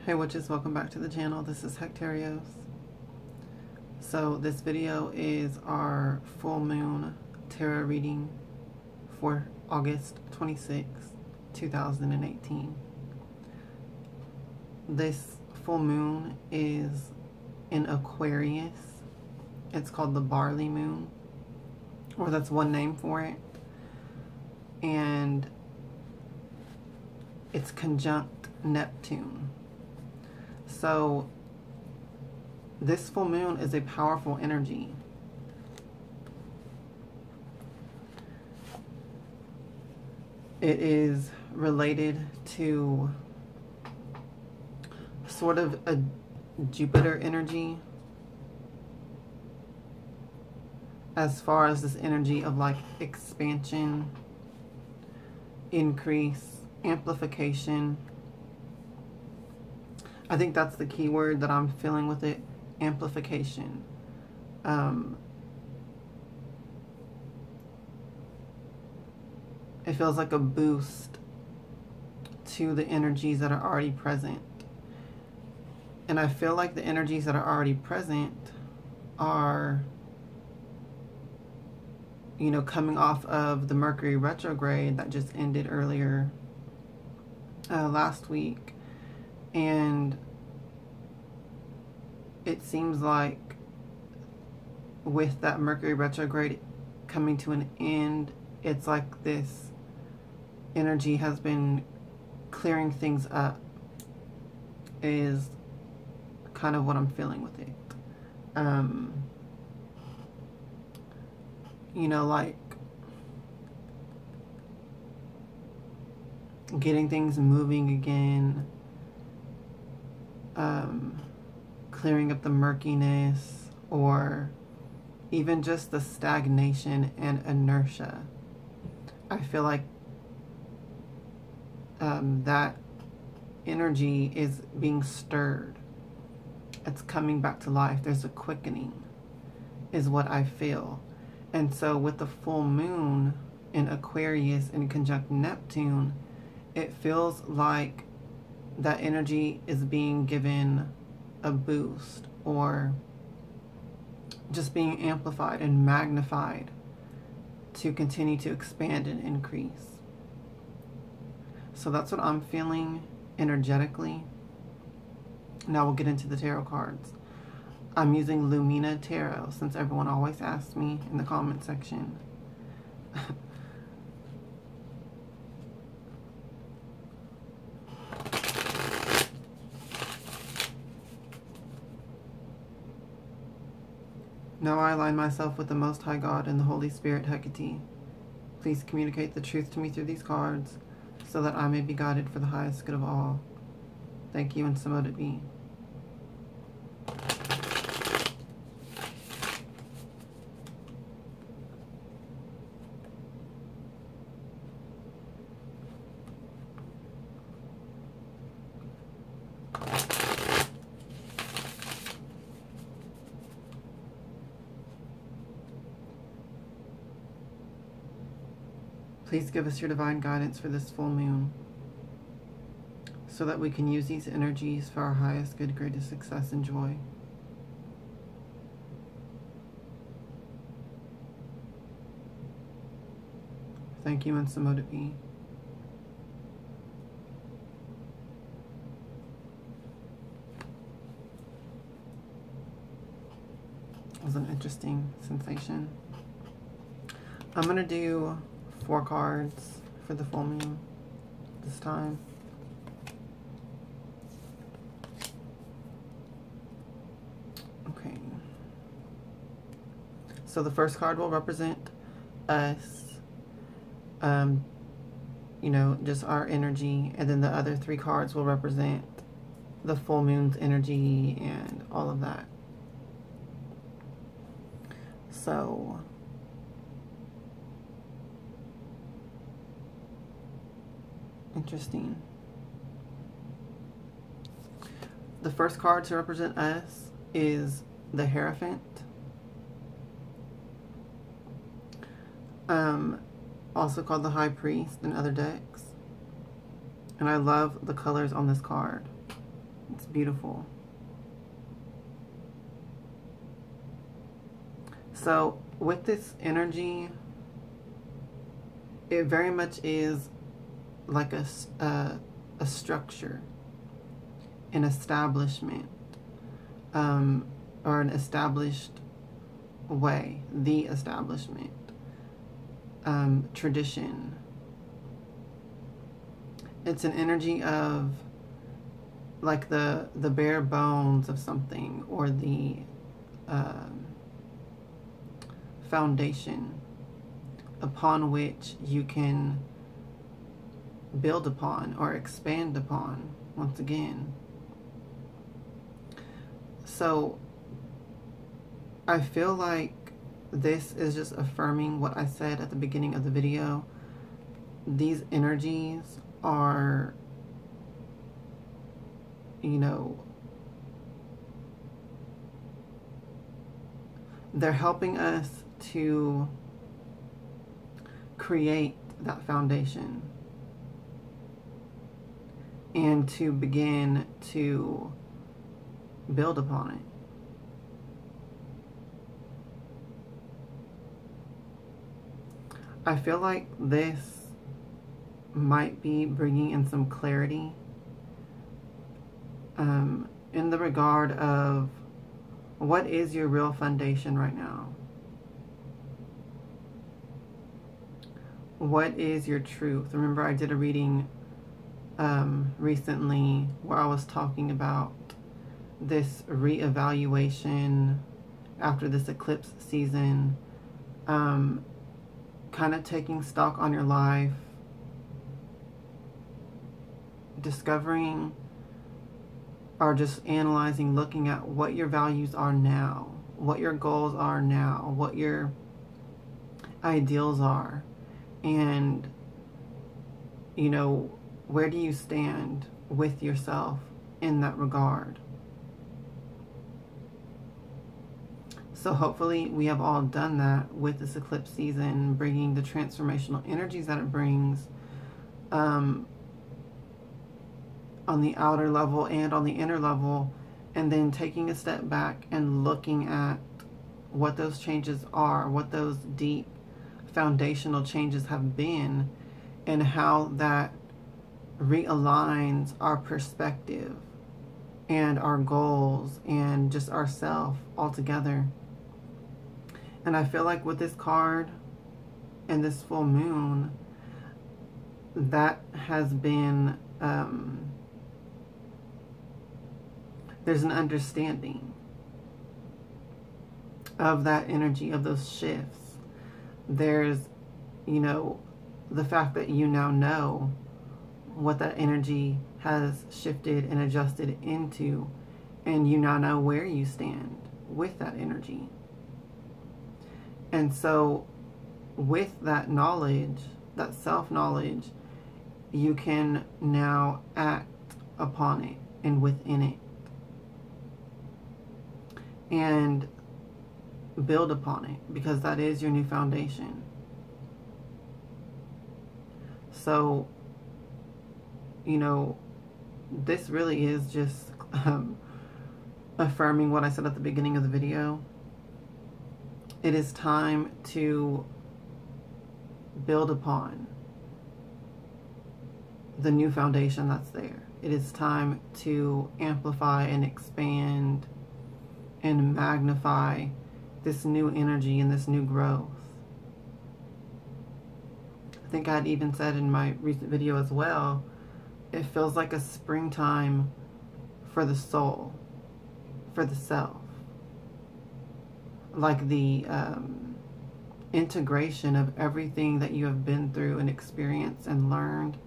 Hey witches, welcome back to the channel. This is Hectarios. So this video is our full moon tarot reading for August 26, 2018. This full moon is in Aquarius. It's called the barley moon, or that's one name for it. And it's conjunct Neptune. So this full moon is a powerful energy. It is related to sort of a Jupiter energy, as far as this energy of like expansion, increase, amplification. I think that's the key word that I'm feeling with it, amplification. It feels like a boost to the energies that are already present. And I feel like the energies that are already present are, you know, coming off of the Mercury retrograde that just ended earlier last week. And it seems like with that Mercury retrograde coming to an end, it's like this energy has been clearing things up, is kind of what I'm feeling with it. You know, like getting things moving again, clearing up the murkiness, or even just the stagnation and inertia. I feel like that energy is being stirred. It's coming back to life. There's a quickening, is what I feel. And so with the full moon in Aquarius in conjunct Neptune, it feels like that energy is being given a boost, or just being amplified and magnified to continue to expand and increase. So that's what I'm feeling energetically. Now we'll get into the tarot cards. I'm using Lumina Tarot, since everyone always asks me in the comment section. Now I align myself with the Most High God and the Holy Spirit Hecate. Please communicate the truth to me through these cards, so that I may be guided for the highest good of all. Thank you, and so mote it be. Please give us your divine guidance for this full moon, so that we can use these energies for our highest good, greatest success and joy. Thank you, and so mote it be. It was an interesting sensation. I'm going to do 4 cards for the full moon this time. Okay. So the first card will represent us, you know, just our energy, and then the other 3 cards will represent the full moon's energy and all of that. So interesting. The first card to represent us is the Hierophant. Also called the High Priest in other decks. And I love the colors on this card. It's beautiful. So with this energy, it very much is like a structure, an establishment, or an established way, the establishment, tradition. It's an energy of like the bare bones of something, or the foundation upon which you can build upon or expand upon once again. So I feel like this is just affirming what I said at the beginning of the video. These energies are, you know, they're helping us to create that foundation and to begin to build upon it. I feel like this might be bringing in some clarity in the regard of what is your real foundation right now? What is your truth? Remember, I did a reading recently where I was talking about this reevaluation after this eclipse season, kind of taking stock on your life, discovering or just analyzing, looking at what your values are now, what your goals are now, what your ideals are, and, you know, where do you stand with yourself in that regard. So hopefully we have all done that with this eclipse season, bringing the transformational energies that it brings on the outer level and on the inner level, and then taking a step back and looking at what those changes are, what those deep foundational changes have been, and how that realigns our perspective and our goals and just ourself altogether. And I feel like with this card and this full moon, that has been there's an understanding of that energy, of those shifts. There's, you know, the fact that you now know what that energy has shifted and adjusted into, and you now know where you stand with that energy. And so with that knowledge, that self-knowledge, you can now act upon it and within it, and build upon it, because that is your new foundation. So, you know, this really is just affirming what I said at the beginning of the video. It is time to build upon the new foundation that's there. It is time to amplify and expand and magnify this new energy and this new growth. I think I had even said in my recent video as well, it feels like a springtime for the soul, for the self. Like the integration of everything that you have been through and experienced and learned,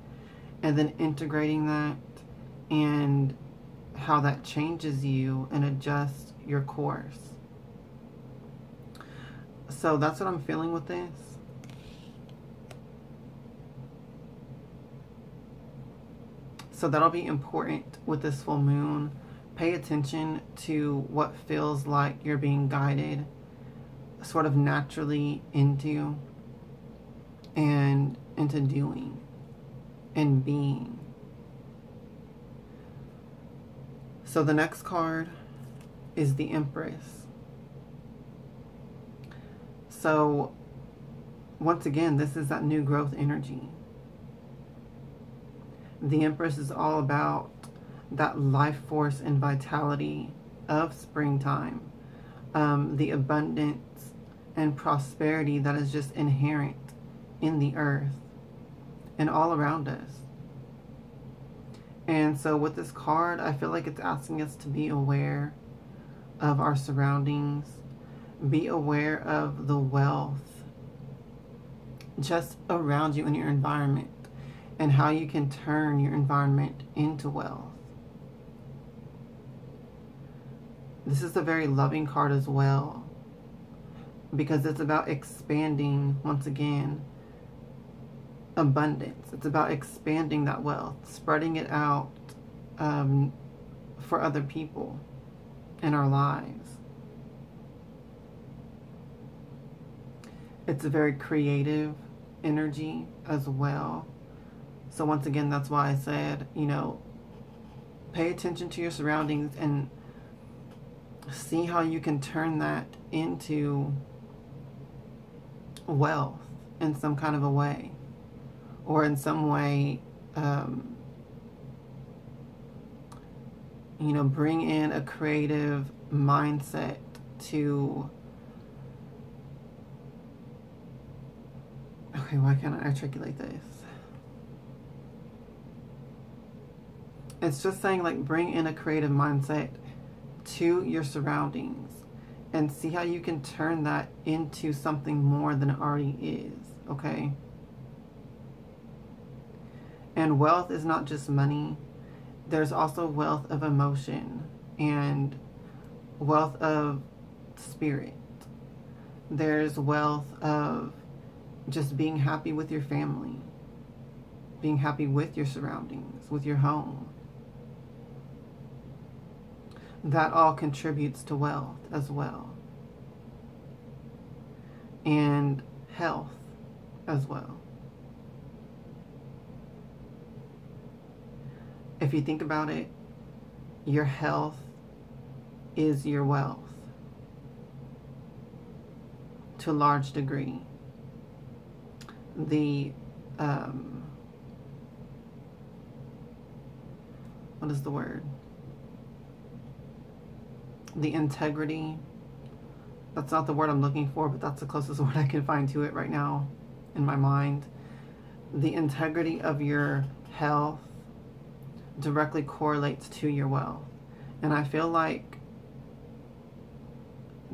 and then integrating that and how that changes you and adjusts your course. So that's what I'm feeling with this. So that'll be important with this full moon. Pay attention to what feels like you're being guided sort of naturally into, and into doing and being. So the next card is the Empress. So once again, this is that new growth energy. The Empress is all about that life force and vitality of springtime, the abundance and prosperity that is just inherent in the earth and all around us. And so with this card, I feel like it's asking us to be aware of our surroundings, be aware of the wealth just around you in your environment, and how you can turn your environment into wealth. This is a very loving card as well, because it's about expanding, once again, abundance. It's about expanding that wealth, spreading it out for other people in our lives. It's a very creative energy as well. So once again, that's why I said, you know, pay attention to your surroundings and see how you can turn that into wealth in some kind of a way, or in some way, you know, bring in a creative mindset to, okay, why can't I articulate this? It's just saying, like, bring in a creative mindset to your surroundings and see how you can turn that into something more than it already is, okay? And wealth is not just money. There's also wealth of emotion and wealth of spirit. There's wealth of just being happy with your family, being happy with your surroundings, with your home. That all contributes to wealth as well. And health as well. If you think about it, your health is your wealth to a large degree. The what is the word? The integrity. That's not the word I'm looking for, but that's the closest word I can find to it right now in my mind. The integrity of your health directly correlates to your wealth. And I feel like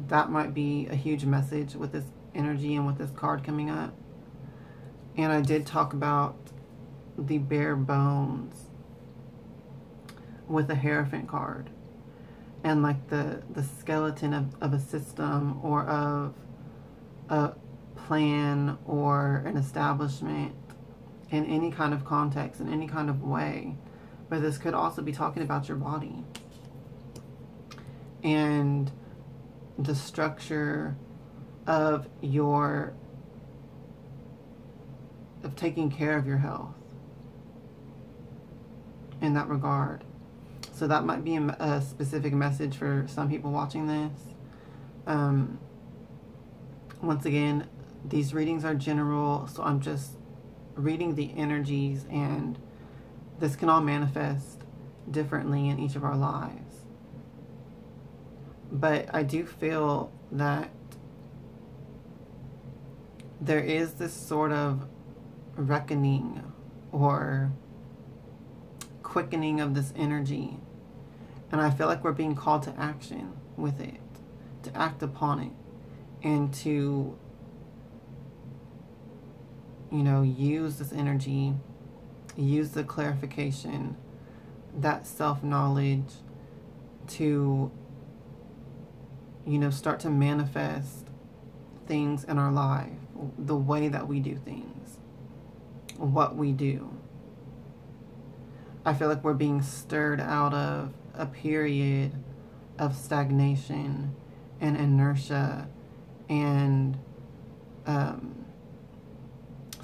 that might be a huge message with this energy and with this card coming up. And I did talk about the bare bones with the Hierophant card, and like the skeleton of a system or of a plan or an establishment in any kind of context, in any kind of way. But this could also be talking about your body and the structure of taking care of your health in that regard. So that might be a specific message for some people watching this. Once again, these readings are general, so I'm just reading the energies, and this can all manifest differently in each of our lives. But I do feel that there is this sort of reckoning or quickening of this energy. And I feel like we're being called to action with it, to act upon it, and to, you know, use this energy, use the clarification, that self-knowledge to, you know, start to manifest things in our life, the way that we do things, what we do. I feel like we're being stirred out of a period of stagnation and inertia and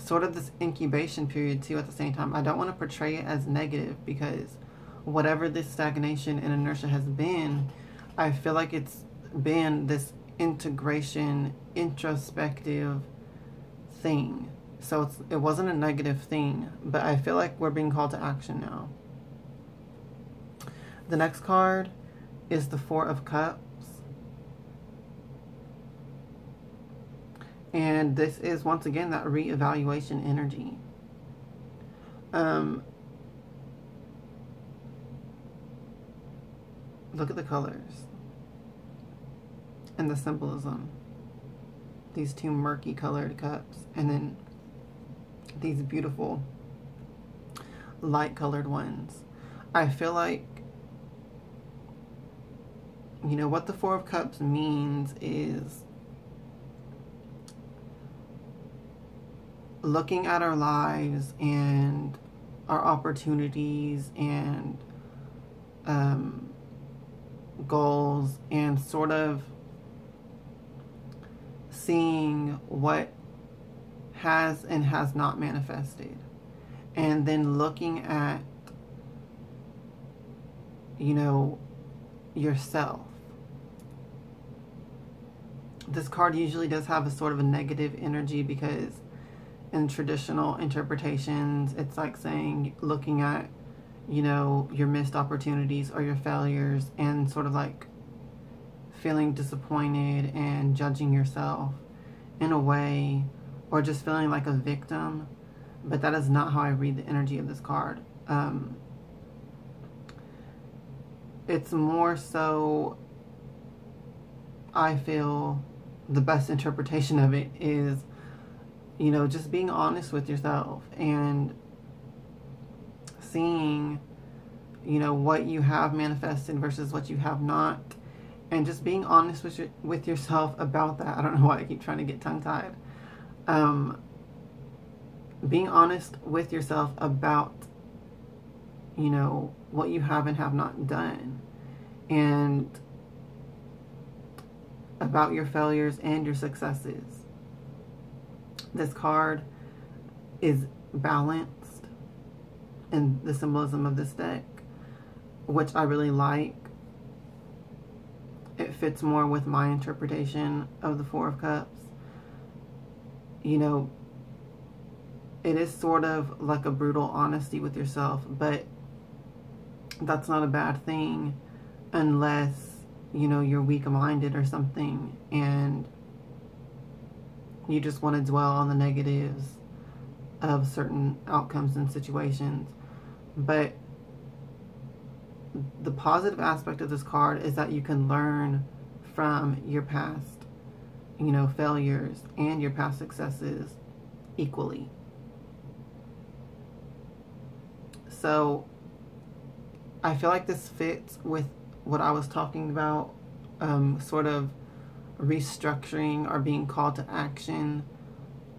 sort of this incubation period too at the same time. I don't want to portray it as negative, because whatever this stagnation and inertia has been, I feel like it's been this integration, introspective thing. So it wasn't a negative thing, but I feel like we're being called to action now. The next card is the Four of Cups. And this is, once again, that reevaluation energy. Look at the colors and the symbolism. These two murky colored cups, and then these beautiful light colored ones. I feel like, you know, what the Four of Cups means is looking at our lives and our opportunities and goals, and sort of seeing what has and has not manifested, and then looking at, you know, yourself. This card usually does have a sort of a negative energy, because in traditional interpretations, it's like saying, looking at, you know, your missed opportunities or your failures, and sort of like feeling disappointed and judging yourself in a way, or just feeling like a victim. But that is not how I read the energy of this card. It's more so, I feel the best interpretation of it is, you know, just being honest with yourself and seeing, you know, what you have manifested versus what you have not, and just being honest with yourself about that. I don't know why I keep trying to get tongue-tied. Being honest with yourself about, you know, what you have and have not done, and about your failures and your successes. This card is balanced in the symbolism of this deck, which I really like. It fits more with my interpretation of the Four of Cups. You know, it is sort of like a brutal honesty with yourself, but that's not a bad thing unless, you know, you're weak-minded or something and you just want to dwell on the negatives of certain outcomes and situations. But the positive aspect of this card is that you can learn from your past, you know, failures and your past successes equally. So I feel like this fits with what I was talking about, sort of restructuring or being called to action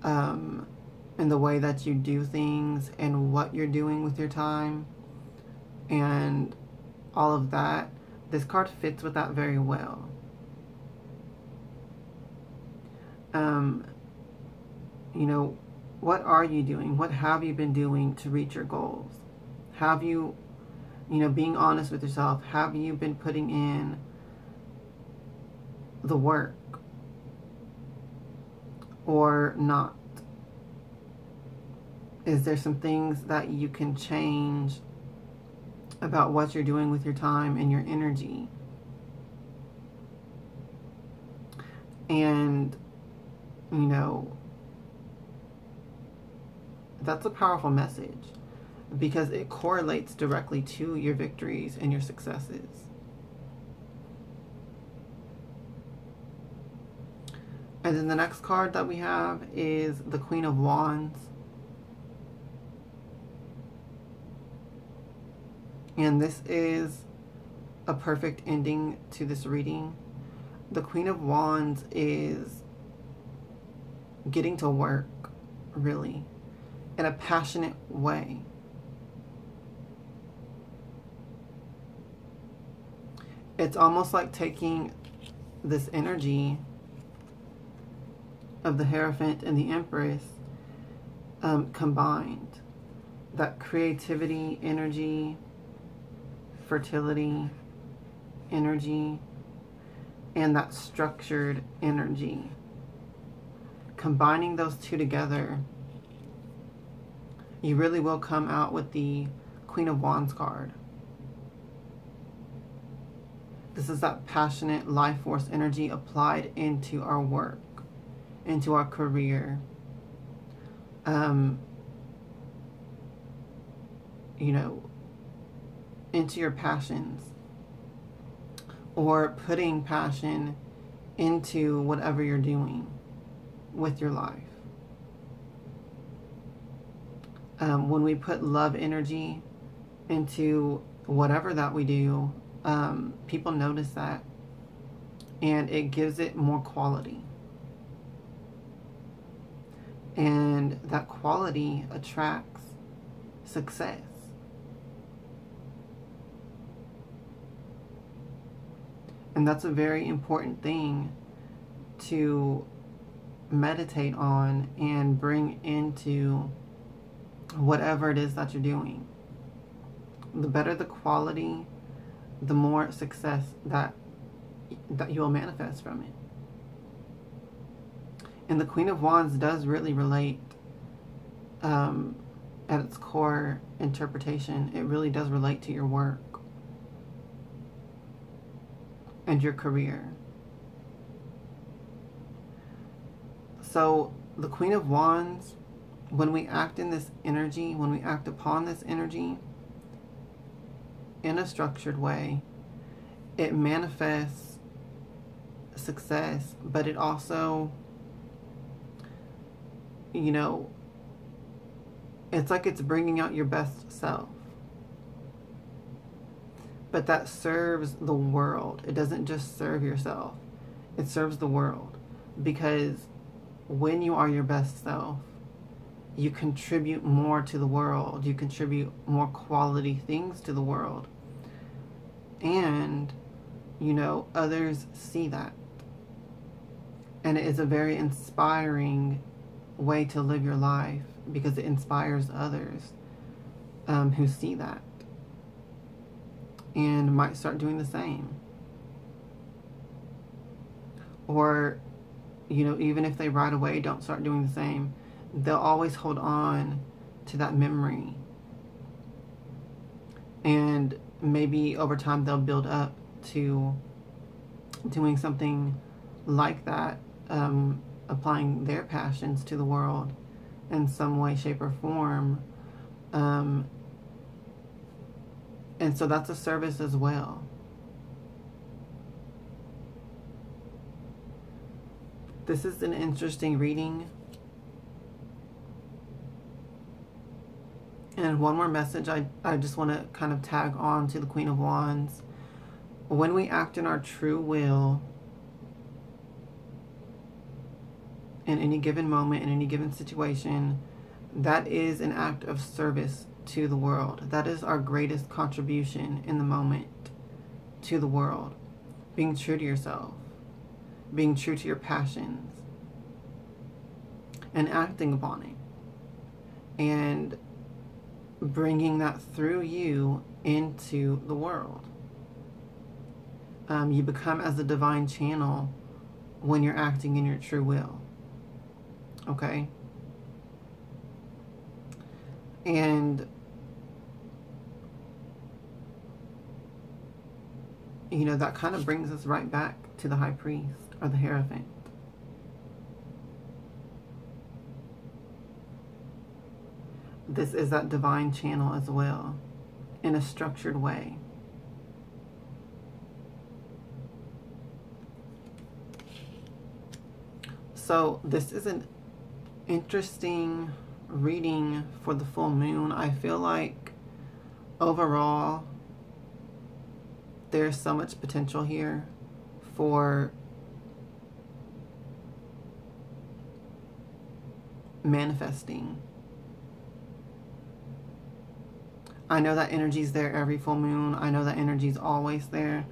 in the way that you do things and what you're doing with your time and all of that. This card fits with that very well. You know, what are you doing? What have you been doing to reach your goals? Have you, you know, being honest with yourself, have you been putting in the work or not? Is there some things that you can change about what you're doing with your time and your energy? And, you know, that's a powerful message because it correlates directly to your victories and your successes. And then the next card that we have is the Queen of Wands. And this is a perfect ending to this reading. The Queen of Wands is getting to work, really, in a passionate way. It's almost like taking this energy of the Hierophant and the Empress combined. That creativity, energy, fertility energy and that structured energy. Combining those two together, you really will come out with the Queen of Wands card. This is that passionate life force energy applied into our work, into our career. You know, into your passions, or putting passion into whatever you're doing with your life. When we put love energy into whatever that we do, people notice that, and it gives it more quality. And that quality attracts success. And that's a very important thing to meditate on and bring into whatever it is that you're doing. The better the quality, the more success that you will manifest from it. And the Queen of Wands does really relate, at its core interpretation, it really does relate to your work and your career. So the Queen of Wands, when we act in this energy, when we act upon this energy in a structured way, it manifests success, but it also, you know, it's like it's bringing out your best self. But that serves the world. It doesn't just serve yourself. It serves the world. Because when you are your best self, you contribute more to the world. You contribute more quality things to the world. And, you know, others see that. And it is a very inspiring way to live your life, because it inspires others who see that and might start doing the same. Or, you know, even if they right away don't start doing the same, they'll always hold on to that memory. And maybe over time they'll build up to doing something like that, applying their passions to the world in some way, shape, or form. And so that's a service as well. This is an interesting reading. And one more message I just want to kind of tag on to the Queen of Wands. When we act in our true will, in any given moment, in any given situation, that is an act of service to the world. That is our greatest contribution in the moment to the world. Being true to yourself, being true to your passions, and acting upon it, and bringing that through you into the world. You become as a divine channel when you're acting in your true will. Okay? And, you know, that kind of brings us right back to the High Priest, or the Hierophant. This is that divine channel as well, in a structured way. So this is an interesting reading for the full moon. I feel like overall there's so much potential here for manifesting. I know that energy's there every full moon. I know that energy's always there,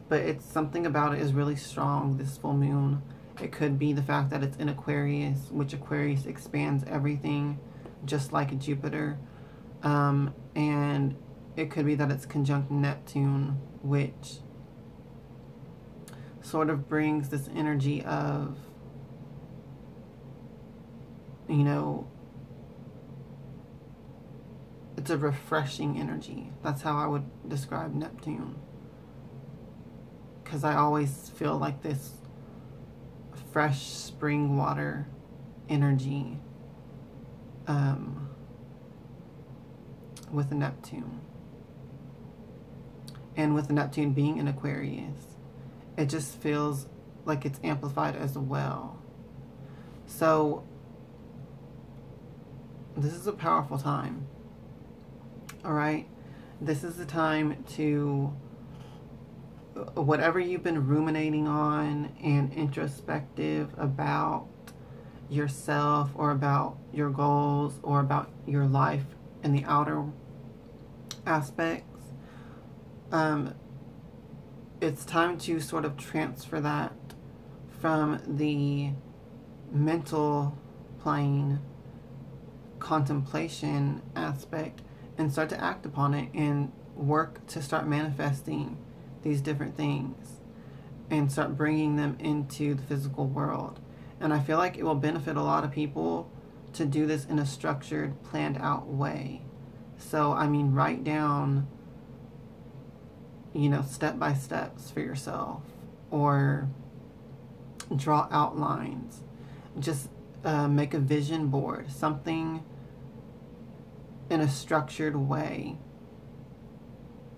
but it's something about it is really strong this full moon. It could be the fact that it's in Aquarius, which Aquarius expands everything, just like Jupiter. And it could be that it's conjunct Neptune, which sort of brings this energy of, you know, it's a refreshing energy. That's how I would describe Neptune. Because I always feel like this fresh spring water energy with Neptune. And with Neptune being in Aquarius, it just feels like it's amplified as well. So this is a powerful time. All right, this is the time to, whatever you've been ruminating on and introspective about yourself or about your goals or about your life in the outer aspects, it's time to sort of transfer that from the mental plane contemplation aspect and start to act upon it and work to start manifesting these different things and start bringing them into the physical world. And I feel like it will benefit a lot of people to do this in a structured, planned out way. So, I mean, write down, you know, step by steps for yourself, or draw outlines. Just make a vision board, something in a structured way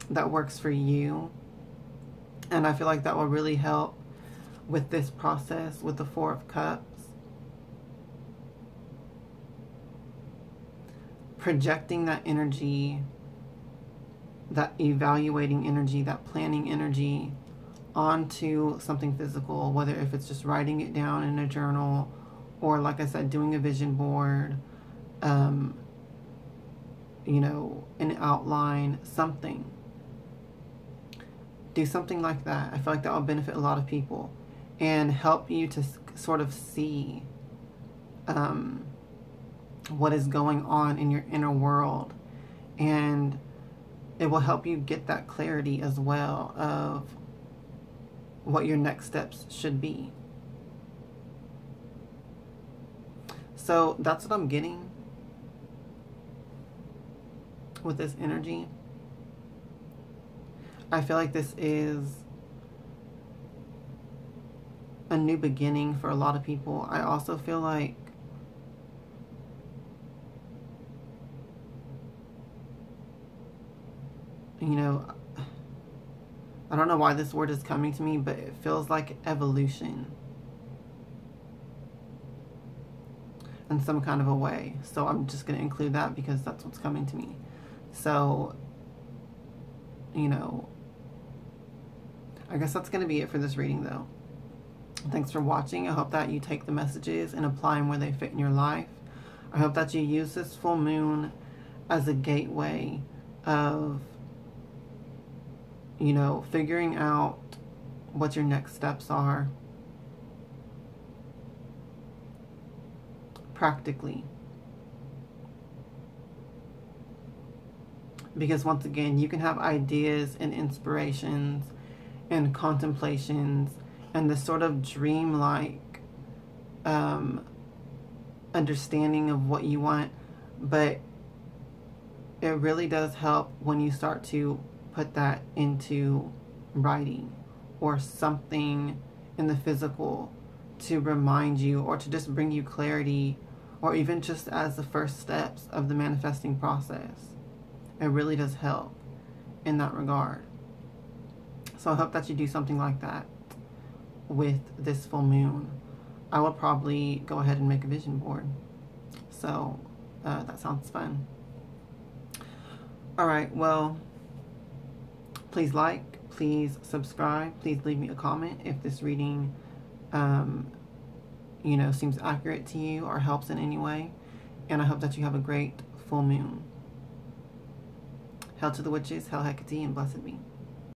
that works for you. And I feel like that will really help with this process with the Four of Cups. Projecting that energy, that evaluating energy, that planning energy onto something physical, whether if it's just writing it down in a journal or, like I said, doing a vision board, you know, an outline, something. Do something like that. I feel like that will benefit a lot of people and help you to sort of see what is going on in your inner world. And it will help you get that clarity as well of what your next steps should be. So that's what I'm getting with this energy. I feel like this is a new beginning for a lot of people. I also feel like you know, I don't know why this word is coming to me, but it feels like evolution in some kind of a way. So I'm just going to include that because that's what's coming to me. So, you know, I guess that's going to be it for this reading, though. Thanks for watching. I hope that you take the messages and apply them where they fit in your life. I hope that you use this full moon as a gateway of, you know, figuring out what your next steps are practically. Because once again, you can have ideas and inspirations and contemplations and this sort of dreamlike understanding of what you want, but it really does help when you start to put that into writing or something in the physical to remind you or to just bring you clarity, or even just as the first steps of the manifesting process. It really does help in that regard. So I hope that you do something like that with this full moon. I will probably go ahead and make a vision board. So that sounds fun. All right, well, please like, please subscribe, please leave me a comment if this reading, you know, seems accurate to you or helps in any way. And I hope that you have a great full moon. Hail to the witches, hail Hecate, and blessed be.